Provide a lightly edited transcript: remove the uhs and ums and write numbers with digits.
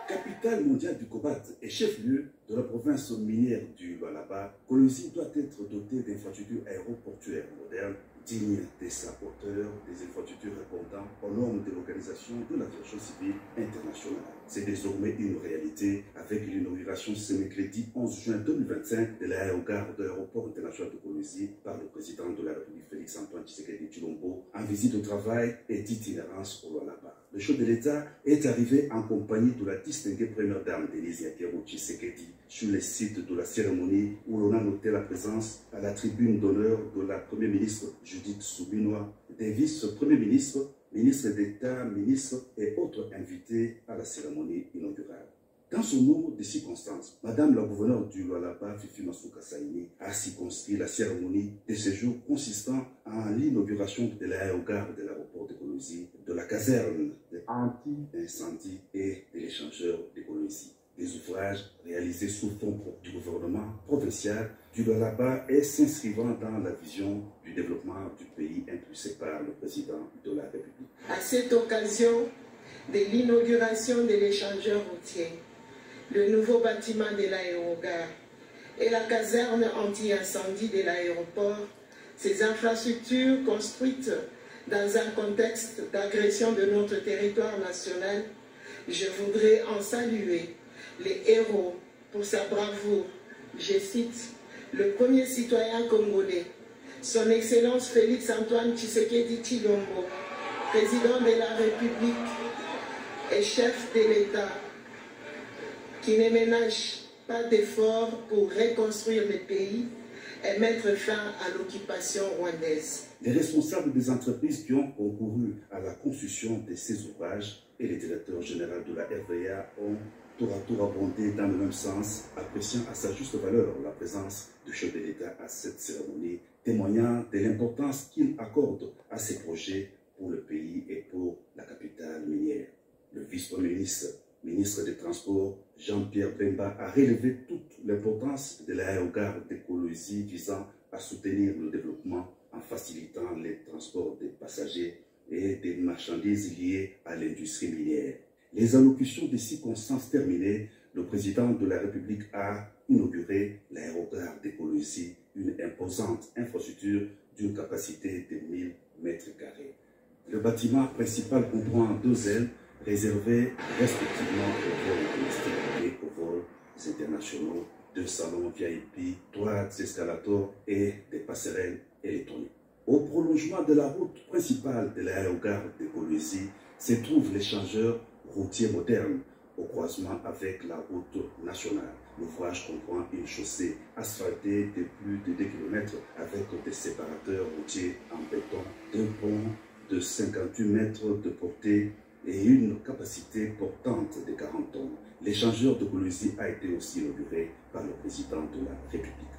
Capitale mondiale du cobalt et chef-lieu de la province minière du Lualaba, Kolwezi doit être dotée d'infrastructures aéroportuaires modernes, dignes de sa hauteur, des infrastructures répondant aux normes de l'Organisation de l'aviation civile internationale. C'est désormais une réalité avec l'inauguration ce mercredi 11 juin 2025 de l'aérogare de l'aéroport international de Kolwezi par le président de la République Félix-Antoine Tshisekedi Tshilombo en visite de travail et d'itinérance au Lualaba. Le chef de l'État est arrivé en compagnie de la distinguée première dame Denise Yakeru Tshisekedi sur le site de la cérémonie où l'on a noté la présence à la tribune d'honneur de la première ministre Judith Suminwa, des vice-premiers ministres, ministres d'État, ministres et autres invités à la cérémonie inaugurale. Dans son nombre de circonstances, Madame la gouverneure du Lualaba, Fifi Masuka Saini, a circonscrit la cérémonie de ce jour consistant en l'inauguration de l'aérogare de l'aéroport de Kolwezi, de la caserne anti-incendie et de l'échangeur de Kolwezi. Des ouvrages réalisés sous fonds du gouvernement provincial du Lualaba et s'inscrivant dans la vision du développement du pays impulsé par le président de la République. À cette occasion de l'inauguration de l'échangeur routier, le nouveau bâtiment de l'aérogare et la caserne anti-incendie de l'aéroport, ces infrastructures construites dans un contexte d'agression de notre territoire national, je voudrais en saluer les héros pour sa bravoure. Je cite le premier citoyen congolais, son Excellence Félix-Antoine Tshisekedi Tshilombo, président de la République et chef de l'État, qui ne ménage pas d'efforts pour reconstruire le pays et mettre fin à l'occupation rwandaise. Les responsables des entreprises qui ont concouru à la construction de ces ouvrages et le directeur général de la RVA ont tour à tour abondé dans le même sens, appréciant à sa juste valeur la présence du chef de l'État à cette cérémonie, témoignant de l'importance qu'il accorde à ces projets pour le pays et pour la capitale minière. Le vice-premier ministre, ministre des Transports, Jean-Pierre Bemba, a relevé toute l'importance de l'aérogare de Kolwezi visant à soutenir le développement en facilitant les transports des passagers et des marchandises liées à l'industrie minière. Les allocutions des circonstances terminées, le président de la République a inauguré l'aérogare de Kolwezi, une imposante infrastructure d'une capacité de 1000 mètres carrés. Le bâtiment principal comprend 2 ailes réservées respectivement aux vols domestiques et aux vols internationaux, 2 salons VIP, 3 escalators et des passerelles électroniques. Au prolongement de la route principale de l'aérogare de Kolwezi se trouve l'échangeur routier moderne au croisement avec la route nationale. L'ouvrage comprend une chaussée asphaltée de plus de 2 km avec des séparateurs routiers en béton, 2 ponts de 58 mètres de portée et une capacité portante de 40 tonnes. L'échangeur de Kolwezi a été aussi inauguré par le président de la République.